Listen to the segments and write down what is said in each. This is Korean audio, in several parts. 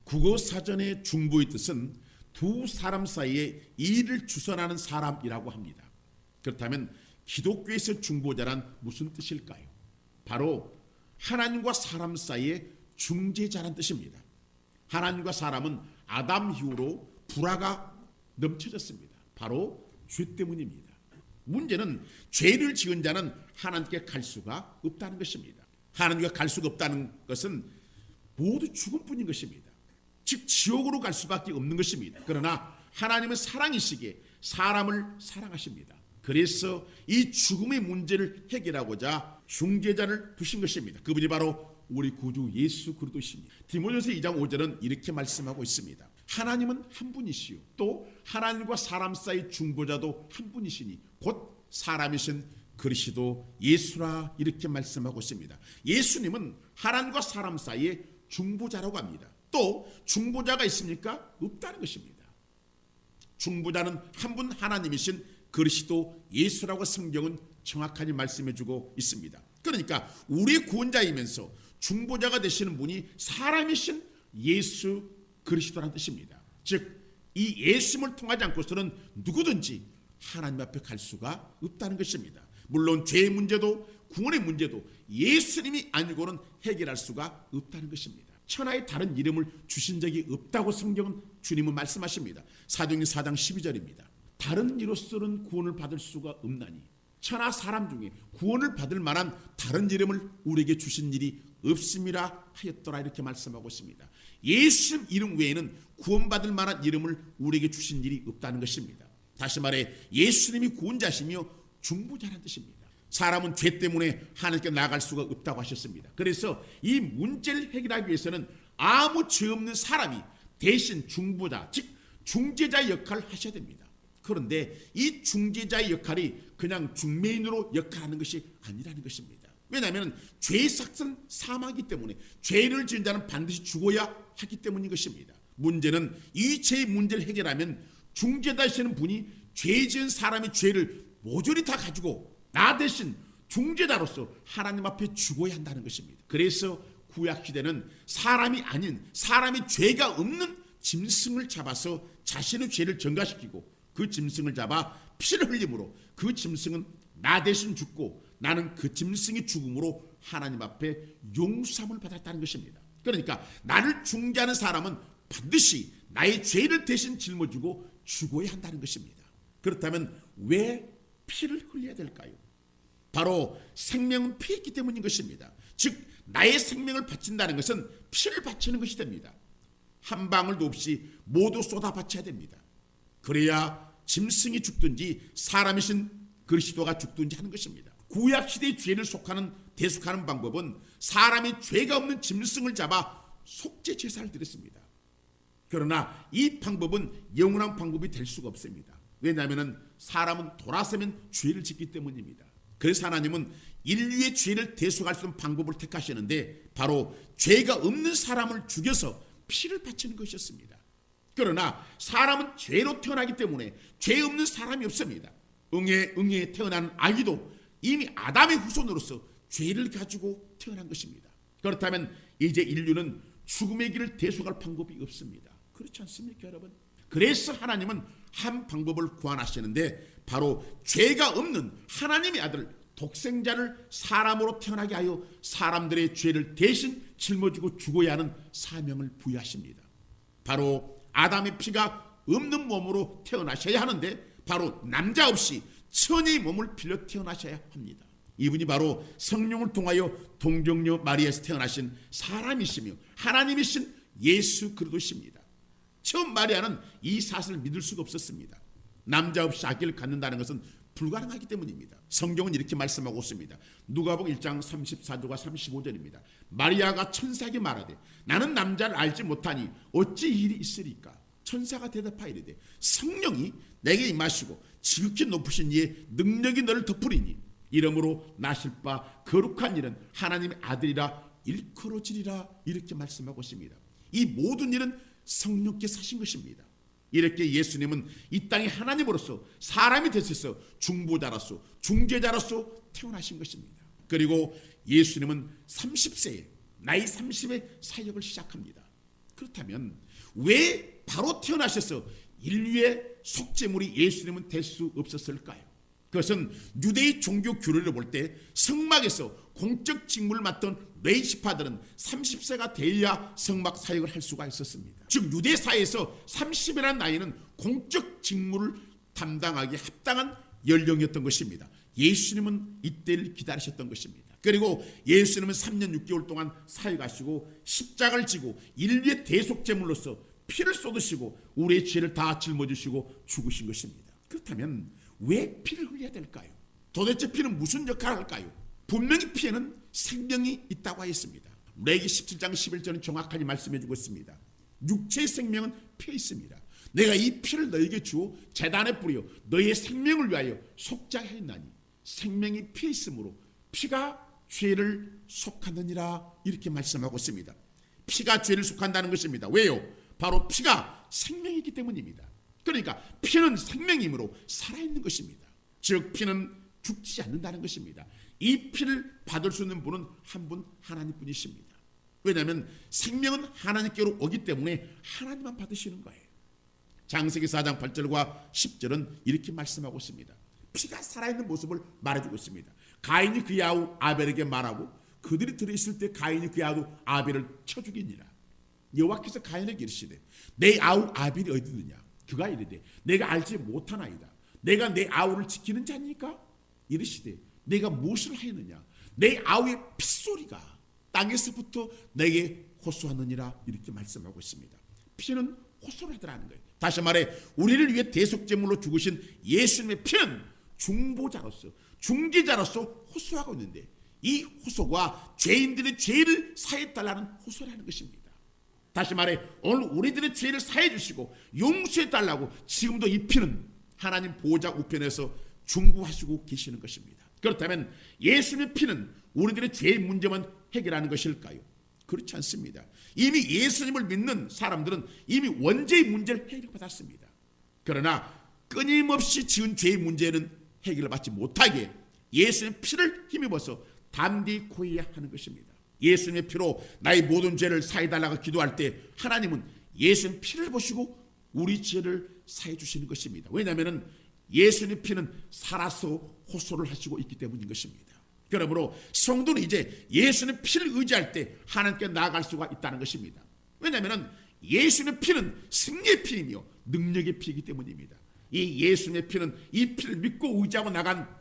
국어사전의 중보의 뜻은 두 사람 사이에 이의를 주선하는 사람이라고 합니다. 그렇다면 기독교에서 중보자란 무슨 뜻일까요? 바로 하나님과 사람 사이의 중재자란 뜻입니다. 하나님과 사람은 아담 이후로 불화가 넘쳐졌습니다. 바로 죄 때문입니다. 문제는 죄를 지은 자는 하나님께 갈 수가 없다는 것입니다. 하나님께 갈 수가 없다는 것은 모두 죽음뿐인 것입니다. 즉 지옥으로 갈 수밖에 없는 것입니다. 그러나 하나님은 사랑이시기에 사람을 사랑하십니다. 그래서 이 죽음의 문제를 해결하고자 중재자를 두신 것입니다. 그분이 바로 우리 구주 예수 그리스도십니다. 디모데후서 2장 5절은 이렇게 말씀하고 있습니다. 하나님은 한 분이시요 또 하나님과 사람 사이 중보자도 한 분이시니 곧 사람이신 그리스도 예수라 이렇게 말씀하고 있습니다. 예수님은 하나님과 사람 사이의 중보자라고 합니다. 또 중보자가 있습니까? 없다는 것입니다. 중보자는 한 분 하나님이신 그리스도 예수라고 성경은 정확하게 말씀해주고 있습니다. 그러니까 우리 구원자이면서 중보자가 되시는 분이 사람이신 예수 그리스도라는 뜻입니다. 즉 이 예수님을 통하지 않고서는 누구든지 하나님 앞에 갈 수가 없다는 것입니다. 물론 죄의 문제도 구원의 문제도 예수님이 아니고는 해결할 수가 없다는 것입니다. 천하의 다른 이름을 주신 적이 없다고 성경은 주님은 말씀하십니다. 사도행전 4장 12절입니다. 다른 이로서는 구원을 받을 수가 없나니 천하 사람 중에 구원을 받을 만한 다른 이름을 우리에게 주신 일이 없음이라 하였더라 이렇게 말씀하고 있습니다. 예수 이름 외에는 구원받을 만한 이름을 우리에게 주신 일이 없다는 것입니다. 다시 말해 예수님이 구원자시며 중보자라는 뜻입니다. 사람은 죄 때문에 하나님께 나아갈 수가 없다고 하셨습니다. 그래서 이 문제를 해결하기 위해서는 아무 죄 없는 사람이 대신 중보자 즉 중재자의 역할을 하셔야 됩니다. 그런데 이 중재자의 역할이 그냥 중매인으로 역할하는 것이 아니라는 것입니다. 왜냐하면 죄의 삭은 사망이기 때문에 죄를 지은 자는 반드시 죽어야 하기 때문인 것입니다. 문제는 이 죄의 문제를 해결하면 중재자이시는 분이 죄 지은 사람의 죄를 모조리 다 가지고 나 대신 중재자로서 하나님 앞에 죽어야 한다는 것입니다. 그래서 구약시대는 사람이 아닌 사람이 죄가 없는 짐승을 잡아서 자신의 죄를 전가시키고 그 짐승을 잡아 피를 흘림으로 그 짐승은 나 대신 죽고 나는 그 짐승의 죽음으로 하나님 앞에 용서함을 받았다는 것입니다. 그러니까 나를 중재하는 사람은 반드시 나의 죄를 대신 짊어지고 죽어야 한다는 것입니다. 그렇다면 왜 피를 흘려야 될까요? 바로 생명은 피에 있기 때문인 것입니다. 즉 나의 생명을 바친다는 것은 피를 바치는 것이 됩니다. 한 방울도 없이 모두 쏟아 바쳐야 됩니다. 그래야 짐승이 죽든지 사람이신 그리스도가 죽든지 하는 것입니다. 구약시대의 죄를 대속하는 방법은 사람이 죄가 없는 짐승을 잡아 속죄 제사를 드렸습니다. 그러나 이 방법은 영원한 방법이 될 수가 없습니다. 왜냐하면 사람은 돌아서면 죄를 짓기 때문입니다. 그래서 하나님은 인류의 죄를 대속할 수 있는 방법을 택하시는데 바로 죄가 없는 사람을 죽여서 피를 바치는 것이었습니다. 그러나 사람은 죄로 태어나기 때문에 죄 없는 사람이 없습니다. 응에 태어난 아기도 이미 아담의 후손으로서 죄를 가지고 태어난 것입니다. 그렇다면 이제 인류는 죽음의 길을 대속할 방법이 없습니다. 그렇지 않습니까 여러분? 그래서 하나님은 한 방법을 고안하시는데 바로 죄가 없는 하나님의 아들 독생자를 사람으로 태어나게 하여 사람들의 죄를 대신 짊어지고 죽어야 하는 사명을 부여하십니다. 바로 아담의 피가 없는 몸으로 태어나셔야 하는데 바로 남자 없이 처녀의 몸을 빌려 태어나셔야 합니다. 이분이 바로 성령을 통하여 동정녀 마리아에서 태어나신 사람이시며 하나님이신 예수 그리스도십니다. 처음 마리아는 이 사실을 믿을 수가 없었습니다. 남자 없이 아기를 갖는다는 것은 불가능하기 때문입니다. 성경은 이렇게 말씀하고 있습니다. 누가복음 1장 34절과 35절입니다. 마리아가 천사에게 말하되 나는 남자를 알지 못하니 어찌 이 일이 있으리까? 천사가 대답하여 이르되 성령이 내게 임하시고 지극히 높으신 이의 능력이 너를 덮으리니 이러므로 나실 바 거룩한 일은 하나님의 아들이라 일컬어지리라 이렇게 말씀하고 있습니다. 이 모든 일은 성령께서 하신 것입니다. 이렇게 예수님은 이 땅에 하나님으로서 사람이 되셔서 중보자로서 중재자로서 태어나신 것입니다. 그리고 예수님은 30세에 나이 30에 사역을 시작합니다. 그렇다면 왜 바로 태어나셔서 인류의 속죄물이 예수님은 될 수 없었을까요? 그것은 유대의 종교 규례를 볼 때 성막에서 공적 직무를 맡던 레이시파들은 30세가 돼야 성막 사역을 할 수가 있었습니다. 즉 유대 사회에서 30이라는 나이는 공적 직무를 담당하기 합당한 연령이었던 것입니다. 예수님은 이때를 기다리셨던 것입니다. 그리고 예수님은 3년 6개월 동안 사역하시고 십자가를 지고 인류의 대속제물로서 피를 쏟으시고 우리의 죄를 다 짊어지시고 죽으신 것입니다. 그렇다면 왜 피를 흘려야 될까요? 도대체 피는 무슨 역할을 할까요? 분명히 피에는 생명이 있다고 하였습니다. 레기 17장 11절은 정확하게 말씀해 주고 있습니다. 육체의 생명은 피에 있습니다. 내가 이 피를 너에게 주어 제단에 뿌려 너의 생명을 위하여 속죄하게 했나니 생명이 피에 있으므로 피가 죄를 속하느니라 이렇게 말씀하고 있습니다. 피가 죄를 속한다는 것입니다. 왜요? 바로 피가 생명이기 때문입니다. 그러니까 피는 생명이므로 살아있는 것입니다. 즉 피는 죽지 않는다는 것입니다. 이 피를 받을 수 있는 분은 한 분 하나님뿐이십니다. 왜냐하면 생명은 하나님께로 오기 때문에 하나님만 받으시는 거예요. 창세기 4장 8절과 10절은 이렇게 말씀하고 있습니다. 피가 살아있는 모습을 말해주고 있습니다. 가인이 그의 아우 아벨에게 말하고 그들이 들어있을 때 가인이 그의 아우 아벨을 쳐 죽이니라. 여호와께서 가인에게 이르시되 내 아우 아벨이 어디 있느냐? 그가 이르되 내가 알지 못하나이다. 내가 내 아우를 지키는 자니까? 이르시되 내가 무엇을 하였느냐? 내 아우의 핏소리가 땅에서부터 내게 호소하느니라 이렇게 말씀하고 있습니다. 피는 호소를 하더라는 거예요. 다시 말해 우리를 위해 대속제물로 죽으신 예수님의 피는 중보자로서 중재자로서 호소하고 있는데 이 호소가 죄인들의 죄를 사해달라는 호소라는 것입니다. 다시 말해 오늘 우리들의 죄를 사해 주시고 용서해달라고 지금도 이 피는 하나님 보호자 우편에서 중보하시고 계시는 것입니다. 그렇다면 예수님의 피는 우리들의 죄의 문제만 해결하는 것일까요? 그렇지 않습니다. 이미 예수님을 믿는 사람들은 이미 원죄의 문제를 해결받았습니다. 그러나 끊임없이 지은 죄의 문제는 해결을 받지 못하게 예수님의 피를 힘입어서 담대히 고해야 하는 것입니다. 예수님의 피로 나의 모든 죄를 사해달라고 기도할 때 하나님은 예수님의 피를 보시고 우리 죄를 사해 주시는 것입니다. 왜냐하면 예수님의 피는 살아서 호소를 하시고 있기 때문인 것입니다. 그러므로 성도는 이제 예수님의 피를 의지할 때 하나님께 나아갈 수가 있다는 것입니다. 왜냐하면 예수님의 피는 승리의 피이며 능력의 피이기 때문입니다. 이 예수님의 피는 이 피를 믿고 의지하고 나아간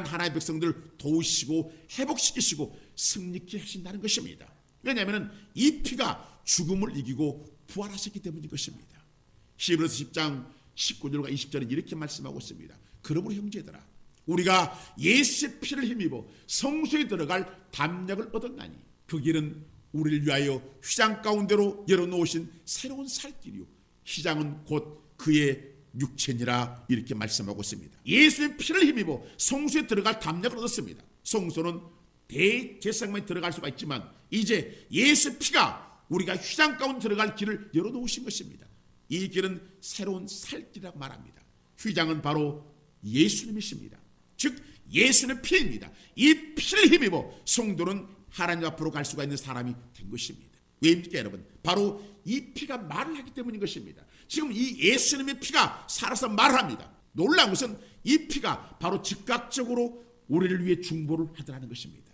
하나님의 백성들을 도우시고 회복시키시고 승리케 하신다는 것입니다. 왜냐하면 이 피가 죽음을 이기고 부활하셨기 때문인 것입니다. 히브리서 10장 19절과 20절은 이렇게 말씀하고 있습니다. 그러므로 형제들아 우리가 예수의 피를 힘입어 성소에 들어갈 담력을 얻었나니 그 길은 우리를 위하여 휘장 가운데로 열어놓으신 새로운 살길이요 휘장은 곧 그의 육체니라 이렇게 말씀하고 있습니다. 예수의 피를 힘입어 성소에 들어갈 담력을 얻었습니다. 성소는 대제사장만이 들어갈 수가 있지만 이제 예수의 피가 우리가 휘장 가운데 들어갈 길을 열어놓으신 것입니다. 이 길은 새로운 살길이라고 말합니다. 휘장은 바로 예수님이십니다. 즉 예수님의 피입니다. 이 피를 힘입어 성도는 하나님 앞으로 갈 수가 있는 사람이 된 것입니다. 왜입니까 여러분? 바로 이 피가 말을 하기 때문인 것입니다. 지금 이 예수님의 피가 살아서 말합니다. 놀라운 것은 이 피가 바로 즉각적으로 우리를 위해 중보를 하더라는 것입니다.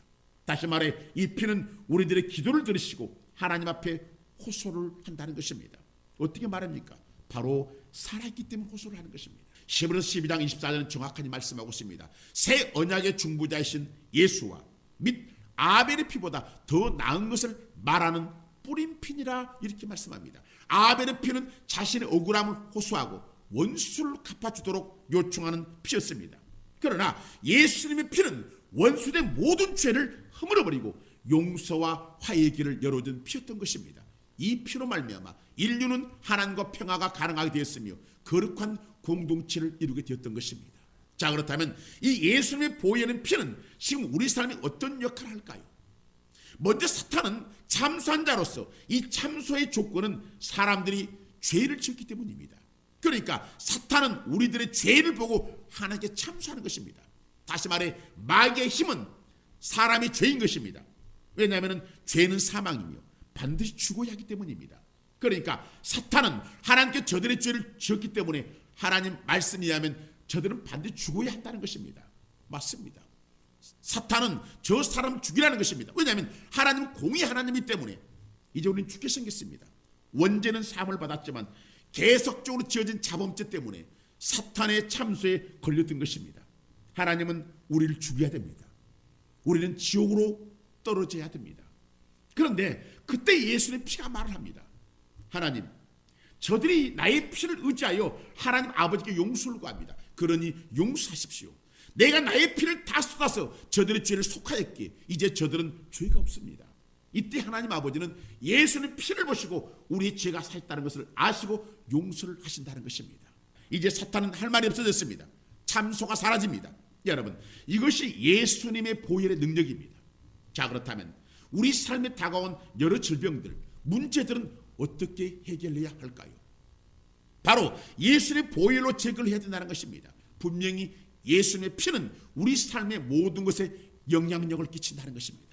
다시 말해 이 피는 우리들의 기도를 들으시고 하나님 앞에 호소를 한다는 것입니다. 어떻게 말합니까? 바로 살아있기 때문에 호소를 하는 것입니다. 히브리서 12장 24절은 정확하게 말씀하고 있습니다. 새 언약의 중보자이신 예수와 및 아벨의 피보다 더 나은 것을 말하는 뿌린 피니라 이렇게 말씀합니다. 아벨의 피는 자신의 억울함을 호소하고 원수를 갚아주도록 요청하는 피였습니다. 그러나 예수님의 피는 원수된 모든 죄를 허물어버리고 용서와 화해의 길을 열어준 피였던 것입니다. 이 피로 말미암아 인류는 하나님과 평화가 가능하게 되었으며 거룩한 공동체를 이루게 되었던 것입니다. 자 그렇다면 이 예수님의 보혈의 피는 지금 우리 사람이 어떤 역할을 할까요? 먼저 사탄은 참소한 자로서 이 참소의 조건은 사람들이 죄를 지었기 때문입니다. 그러니까 사탄은 우리들의 죄를 보고 하나님께 참소하는 것입니다. 다시 말해 마귀의 힘은 사람이 죄인 것입니다. 왜냐하면 죄는 사망이며 반드시 죽어야 하기 때문입니다. 그러니까 사탄은 하나님께 저들의 죄를 지었기 때문에 하나님 말씀에 의하면 저들은 반드시 죽어야 한다는 것입니다. 맞습니다. 사탄은 저 사람 죽이라는 것입니다. 왜냐하면 하나님은 공의 하나님이기 때문에 이제 우리는 죽게 생겼습니다. 원죄는 사함을 받았지만 계속적으로 지어진 자범죄 때문에 사탄의 참소에 걸렸던 것입니다. 하나님은 우리를 죽여야 됩니다. 우리는 지옥으로 떨어져야 됩니다. 그런데 그때 예수님의 피가 말을 합니다. 하나님, 저들이 나의 피를 의지하여 하나님 아버지께 용서를 구합니다. 그러니 용서하십시오. 내가 나의 피를 다 쏟아서 저들의 죄를 속하였기에 이제 저들은 죄가 없습니다. 이때 하나님 아버지는 예수님의 피를 보시고 우리의 죄가 사했다는 것을 아시고 용서를 하신다는 것입니다. 이제 사탄은 할 말이 없어졌습니다. 참소가 사라집니다. 여러분, 이것이 예수님의 보혈의 능력입니다. 자, 그렇다면 우리 삶에 다가온 여러 질병들, 문제들은 어떻게 해결해야 할까요? 바로 예수님의 보혈로 제거를 해야 된다는 것입니다. 분명히 예수님의 피는 우리 삶의 모든 것에 영향력을 끼친다는 것입니다.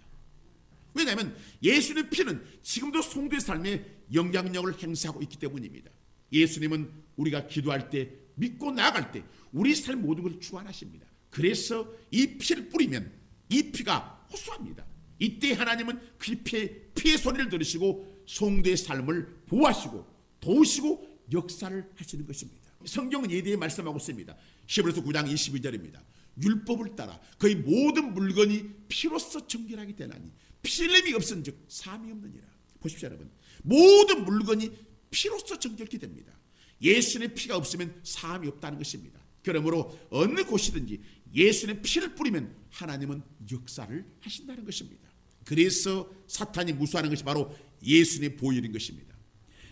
왜냐하면 예수님의 피는 지금도 성도의 삶에 영향력을 행사하고 있기 때문입니다. 예수님은 우리가 기도할 때, 믿고 나아갈 때 우리 삶 모든 것을 주관하십니다. 그래서 이 피를 뿌리면 이 피가 호소합니다. 이때 하나님은 그 피의 소리를 들으시고 성도의 삶을 보호하시고 도우시고 역사를 하시는 것입니다. 성경은 이에 대해 말씀하고 있습니다. 히브리서 9장 22절입니다. 율법을 따라 거의 모든 물건이 피로써 정결하게 되나니 피흘림이 없은즉 사함이 없느니라. 보십시오, 여러분. 모든 물건이 피로써 정결케 됩니다. 예수님의 피가 없으면 사함이 없다는 것입니다. 그러므로 어느 곳이든지 예수님의 피를 뿌리면 하나님은 역사를 하신다는 것입니다. 그래서 사탄이 무수하는 것이 바로 예수님의 보혈인 것입니다.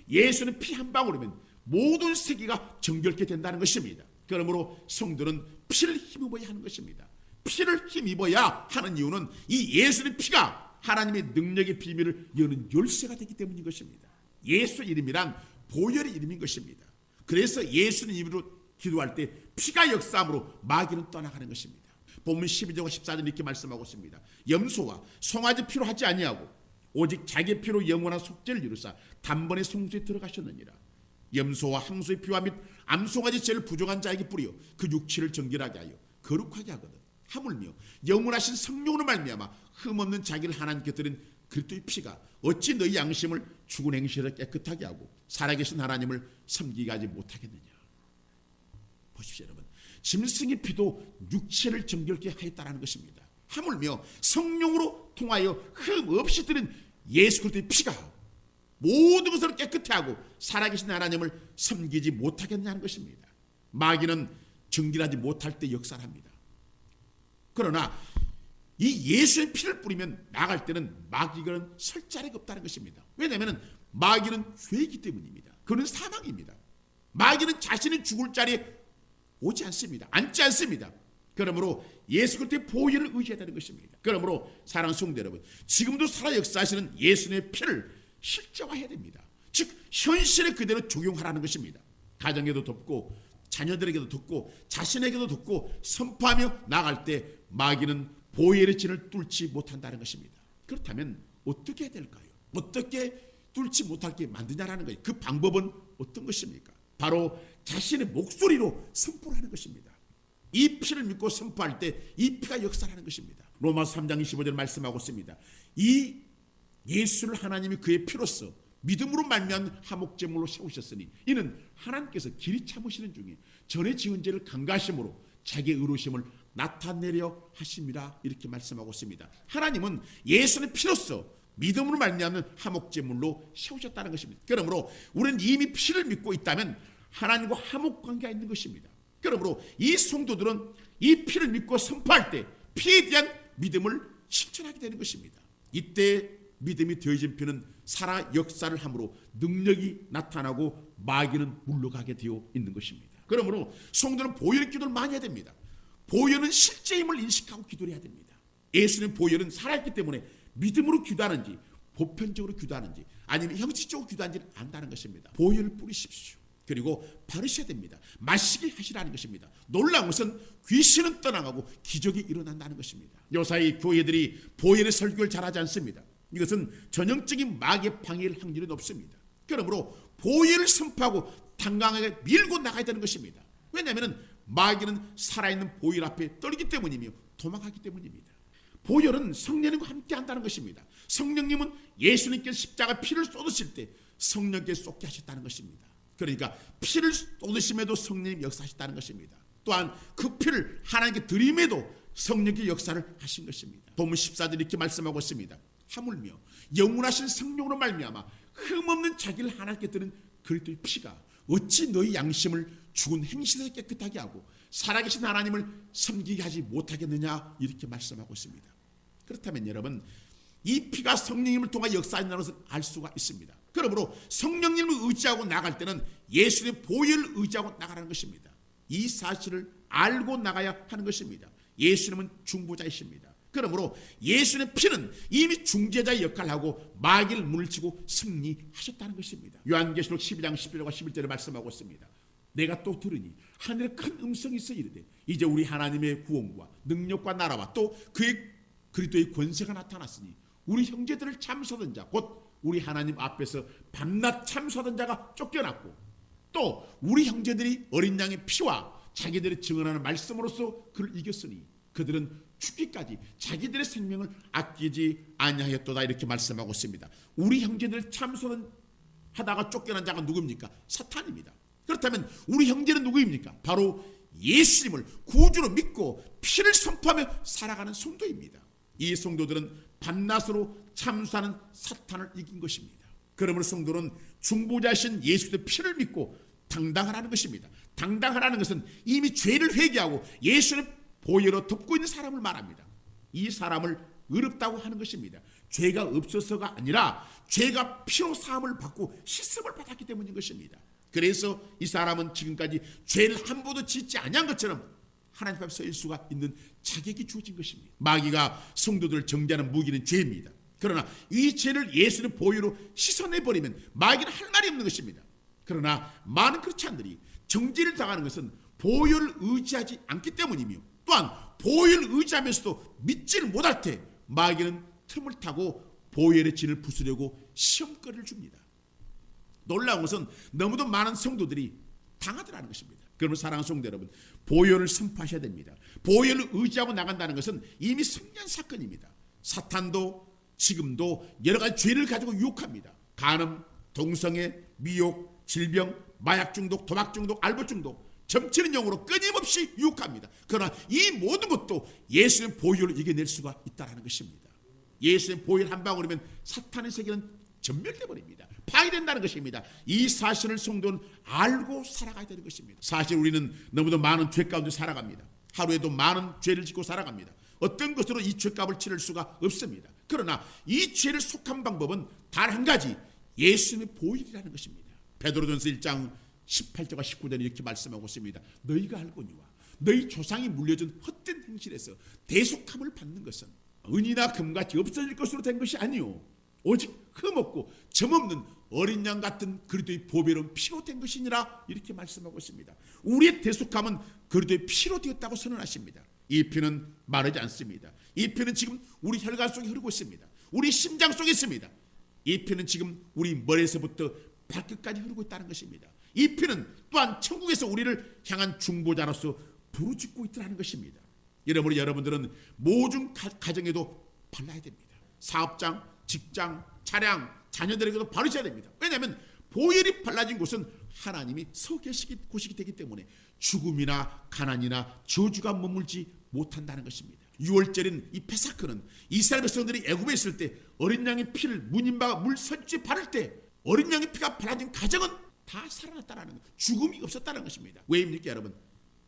예수는 피 한 방울이면 모든 세계가 정결케 된다는 것입니다. 그러므로 성도는 피를 힘입어야 하는 것입니다. 피를 힘입어야 하는 이유는 이 예수의 피가 하나님의 능력의 비밀을 여는 열쇠가 되기 때문인 것입니다. 예수 이름이란 보혈의 이름인 것입니다. 그래서 예수님 이름으로 기도할 때 피가 역사함으로 마귀는 떠나가는 것입니다. 본문 12절과 14절 이렇게 말씀하고 있습니다. 염소와 송아지 피로 하지 아니하고 오직 자기 피로 영원한 속죄를 이루사 단번에 성소에 들어가셨느니라. 염소와 항소의 피와 및 암송아지 죄를 부정한 자에게 뿌려 그 육체를 정결하게 하여 거룩하게 하거든. 하물며 영원하신 성령으로 말미암아 흠없는 자기를 하나님께 드린 그리스도의 피가 어찌 너희 양심을 죽은 행실을 깨끗하게 하고 살아계신 하나님을 섬기게 하지 못하겠느냐. 보십시오, 여러분. 짐승의 피도 육체를 정결케 하였다는 것입니다. 하물며 성령으로 통하여 흠 없이 드린 예수 그리스도의 피가 모든 것을 깨끗해 하고 살아계신 하나님을 섬기지 못하겠냐는 것입니다. 마귀는 정결하지 못할 때 역사를 합니다. 그러나 이 예수의 피를 뿌리면 나갈 때는 마귀는 설 자리가 없다는 것입니다. 왜냐하면 마귀는 죄이기 때문입니다. 그는 사망입니다. 마귀는 자신이 죽을 자리에 오지 않습니다. 앉지 않습니다. 그러므로 예수 그리스도의 보혈을 의지해야 되는 것입니다. 그러므로 사랑하는 성도 여러분, 지금도 살아 역사하시는 예수님의 피를 실제화해야 됩니다. 즉 현실에 그대로 적용하라는 것입니다. 가정에도 돕고 자녀들에게도 돕고 자신에게도 돕고 선포하며 나갈 때 마귀는 보혈의 진을 뚫지 못한다는 것입니다. 그렇다면 어떻게 해야 될까요? 어떻게 뚫지 못하게 만드냐라는 거예요. 그 방법은 어떤 것입니까? 바로 자신의 목소리로 선포를 하는 것입니다. 이 피를 믿고 선포할 때 이 피가 역사하는 것입니다. 로마서 3장 25절 말씀하고 있습니다. 이 예수를 하나님이 그의 피로써 믿음으로 말미암은 화목제물로 세우셨으니 이는 하나님께서 길이 참으시는 중에 전에 지은 죄를 간과하심으로 자기의 의로우심을 나타내려 하심이라 이렇게 말씀하고 있습니다. 하나님은 예수의 피로써 믿음으로 말미암은 화목제물로 세우셨다는 것입니다. 그러므로 우리는 이미 피를 믿고 있다면 하나님과 화목관계가 있는 것입니다. 그러므로 이 성도들은 이 피를 믿고 선포할 때 피에 대한 믿음을 실천하게 되는 것입니다. 이때 믿음이 되어진 피는 살아 역사를 함으로 능력이 나타나고 마귀는 물러가게 되어 있는 것입니다. 그러므로 성도는 보혈 기도를 많이 해야 됩니다. 보혈은 실제임을 인식하고 기도를 해야 됩니다. 예수님 보혈은 살아있기 때문에 믿음으로 기도하는지 보편적으로 기도하는지 아니면 형식적으로 기도하는지를 안다는 것입니다. 보혈을 뿌리십시오. 그리고 바르셔야 됩니다. 마시게 하시라는 것입니다. 놀라운 것은 귀신은 떠나가고 기적이 일어난다는 것입니다. 요사이 교회들이 보혈의 설교를 잘하지 않습니다. 이것은 전형적인 마귀의 방해일 확률이 높습니다. 그러므로 보혈을 선포하고 당당하게 밀고 나가야 되는 것입니다. 왜냐하면 마귀는 살아있는 보혈 앞에 떨기 때문이며 도망가기 때문입니다. 보혈은 성령님과 함께 한다는 것입니다. 성령님은 예수님께서 십자가 피를 쏟으실 때 성령께 쏟게 하셨다는 것입니다. 그러니까 피를 쏟으심에도 성령님 역사하셨다는 것입니다. 또한 그 피를 하나님께 드림에도 성령의 역사를 하신 것입니다. 본문 14절 이렇게 말씀하고 있습니다. 하물며 영원하신 성령으로 말미암아 흠없는 자기를 하나님께 드린 그리스도의 피가 어찌 너희 양심을 죽은 행실에서 깨끗하게 하고 살아계신 하나님을 섬기게 하지 못하겠느냐, 이렇게 말씀하고 있습니다. 그렇다면 여러분, 이 피가 성령님을 통해 역사한다는 것을 알 수가 있습니다. 그러므로 성령님을 의지하고 나갈 때는 예수님의 보혈을 의지하고 나가라는 것입니다. 이 사실을 알고 나가야 하는 것입니다. 예수님은 중보자이십니다. 그러므로 예수님의 피는 이미 중재자의 역할을 하고 마귀를 물리치고 승리하셨다는 것입니다. 요한계시록 12장 11절과 11절에 말씀하고 있습니다. 내가 또 들으니 하늘에 큰 음성이 있어 이르되 이제 우리 하나님의 구원과 능력과 나라와 또 그의 그리스도의 권세가 나타났으니 우리 형제들을 참소하던 자 곧 우리 하나님 앞에서 밤낮 참소하던 자가 쫓겨났고 또 우리 형제들이 어린 양의 피와 자기들이 증언하는 말씀으로써 그를 이겼으니 그들은 죽기까지 자기들의 생명을 아끼지 아니하였도다, 이렇게 말씀하고 있습니다. 우리 형제들 참소하다가 쫓겨난 자가 누굽니까? 사탄입니다. 그렇다면 우리 형제는 누구입니까? 바로 예수님을 구주로 믿고 피를 선포하며 살아가는 성도입니다. 이 성도들은 밤낮으로 참수하는 사탄을 이긴 것입니다. 그러므로 성도는 중보자신 예수의 피를 믿고 당당하라는 것입니다. 당당하라는 것은 이미 죄를 회개하고 예수의 보혈로 덮고 있는 사람을 말합니다. 이 사람을 의롭다고 하는 것입니다. 죄가 없어서가 아니라 죄가 피로 사함을 받고 씻음을 받았기 때문인 것입니다. 그래서 이 사람은 지금까지 죄를 한 번도 짓지 아니한 것처럼 하나님 앞에 서일 수가 있는 자격이 주어진 것입니다. 마귀가 성도들을 정죄하는 무기는 죄입니다. 그러나 이 죄를 예수의 보혈로 씻어내버리면 마귀는 할 말이 없는 것입니다. 그러나 많은 크리스찬들이 정죄를 당하는 것은 보혈을 의지하지 않기 때문이며 또한 보혈을 의지하면서도 믿지를 못할 때 마귀는 틈을 타고 보혈의 진을 부수려고 시험거리를 줍니다. 놀라운 것은 너무도 많은 성도들이 당하더라는 것입니다. 그러면 사랑하는 성도 여러분, 보혈을 선포하셔야 됩니다. 보혈을 의지하고 나간다는 것은 이미 승리한 사건입니다. 사탄도 지금도 여러 가지 죄를 가지고 유혹합니다. 간음, 동성애, 미혹, 질병, 마약 중독, 도박 중독, 알부 중독, 점치는 영으로 끊임없이 유혹합니다. 그러나 이 모든 것도 예수의 보혈로 이겨낼 수가 있다는 것입니다. 예수의 보혈 한 방울이면 사탄의 세계는 전멸돼 버립니다. 파괴된다는 것입니다. 이 사실을 성도는 알고 살아가야 되는 것입니다. 사실 우리는 너무도 많은 죄 가운데 살아갑니다. 하루에도 많은 죄를 짓고 살아갑니다. 어떤 것으로 이 죄값을 치를 수가 없습니다. 그러나 이 죄를 속한 방법은 단 한 가지, 예수님의 보혈이라는 것입니다. 베드로전서 1장 18절과 19절에 이렇게 말씀하고 있습니다. 너희가 알거니와 너희 조상이 물려준 헛된 행실에서 대속함을 받는 것은 은이나 금같이 없어질 것으로 된 것이 아니요 오직 흠없고 점없는 어린 양 같은 그리스도의 보배로운 피로 된 것이니라, 이렇게 말씀하고 있습니다. 우리의 대속함은 그리스도의 피로 되었다고 선언하십니다. 이 피는 마르지 않습니다. 이 피는 지금 우리 혈관 속에 흐르고 있습니다. 우리 심장 속에 있습니다. 이 피는 지금 우리 머리에서부터 발끝까지 흐르고 있다는 것입니다. 이 피는 또한 천국에서 우리를 향한 중보자로서 부르짖고 있다는 것입니다. 여러분, 여러분들은 모든 가정에도 발라야 됩니다. 사업장, 직장, 차량, 자녀들에게도 바르셔야 됩니다. 왜냐하면 보혈이 발라진 곳은 하나님이 서 계시기 곳이기 되기 때문에 죽음이나 가난이나 저주가 머물지 못한다는 것입니다. 6월절인 이 페사크는 이스라엘 백성들이 애굽에 있을 때 어린 양의 피를 문인바가 물 선지에 바를 때 어린 양의 피가 발라진 가정은 다 살아났다는 것, 죽음이 없었다는 것입니다. 왜입니까 여러분?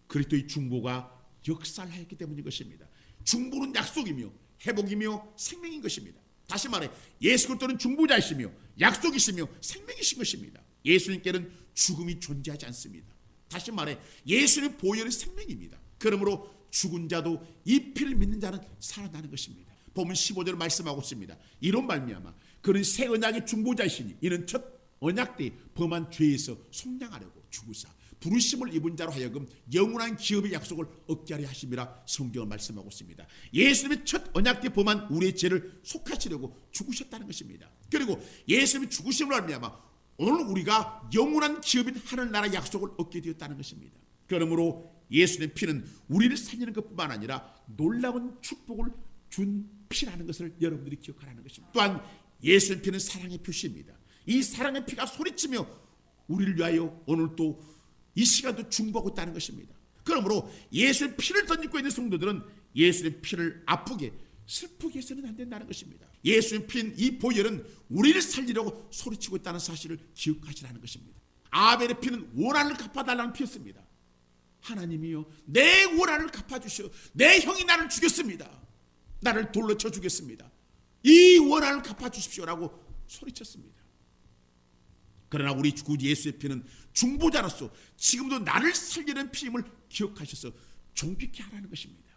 그리스도의 중보가 역사를 했기 때문인 것입니다. 중보는 약속이며 회복이며 생명인 것입니다. 다시 말해 예수 그리스도는 중보자이시며 약속이시며 생명이신 것입니다. 예수님께는 죽음이 존재하지 않습니다. 다시 말해 예수님의 보혈은 생명입니다. 그러므로 죽은 자도 이 피를 믿는 자는 살아나는 것입니다. 보면 15절 말씀하고 있습니다. 이런 말미암아 그는 새 언약의 중보자이시니 이는 첫 언약 때 범한 죄에서 속량하려고 죽으사 부르심을 입은 자로 하여금 영원한 기업의 약속을 얻게 하려 하심이라 성경은 말씀하고 있습니다. 예수님의 첫 언약 때 범한 우리의 죄를 속하시려고 죽으셨다는 것입니다. 그리고 예수님이 죽으심으로 말미암아 오늘 우리가 영원한 기업인 하늘나라 약속을 얻게 되었다는 것입니다. 그러므로 예수님의 피는 우리를 살리는 것뿐만 아니라 놀라운 축복을 준 피라는 것을 여러분들이 기억하라는 것입니다. 또한 예수님의 피는 사랑의 표시입니다. 이 사랑의 피가 소리치며 우리를 위하여 오늘 또 이 시간도 중보하고 있다는 것입니다. 그러므로 예수의 피를 덧입고 있는 성도들은 예수의 피를 아프게 슬프게 해서는 안 된다는 것입니다. 예수의 피인 이 보혈은 우리를 살리려고 소리치고 있다는 사실을 기억하시라는 것입니다. 아벨의 피는 원한을 갚아달라는 피였습니다. 하나님이요 내 원한을 갚아주시오. 내 형이 나를 죽였습니다. 나를 돌로 쳐 죽였습니다. 이 원한을 갚아주십시오라고 소리쳤습니다. 그러나 우리 구 예수의 피는 중보자로서 지금도 나를 살리는 피임을 기억하셔서 존귀케 하라는 것입니다.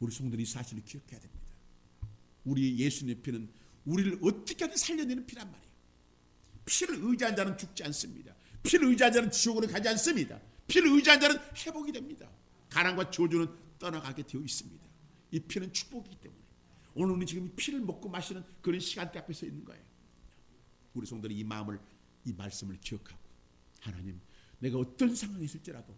우리 성도들이 이 사실을 기억해야 됩니다. 우리 예수님의 피는 우리를 어떻게든 살려내는 피란 말이에요. 피를 의지한 자는 죽지 않습니다. 피를 의지한 자는 지옥으로 가지 않습니다. 피를 의지한 자는 회복이 됩니다. 가난과 저주는 떠나가게 되어 있습니다. 이 피는 축복이기 때문에 오늘 우리 지금 피를 먹고 마시는 그런 시간대 앞에 서 있는 거예요. 우리 성도들이 이 마음을 이 말씀을 기억하고 하나님 내가 어떤 상황에 있을지라도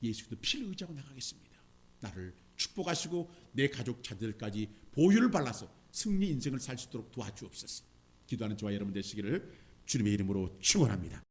예수도 피를 의지하고 나가겠습니다. 나를 축복하시고 내 가족 자들까지 보혈을 발라서 승리 인생을 살 수 있도록 도와주옵소서. 기도하는 저와 여러분 되시기를 주님의 이름으로 축원합니다.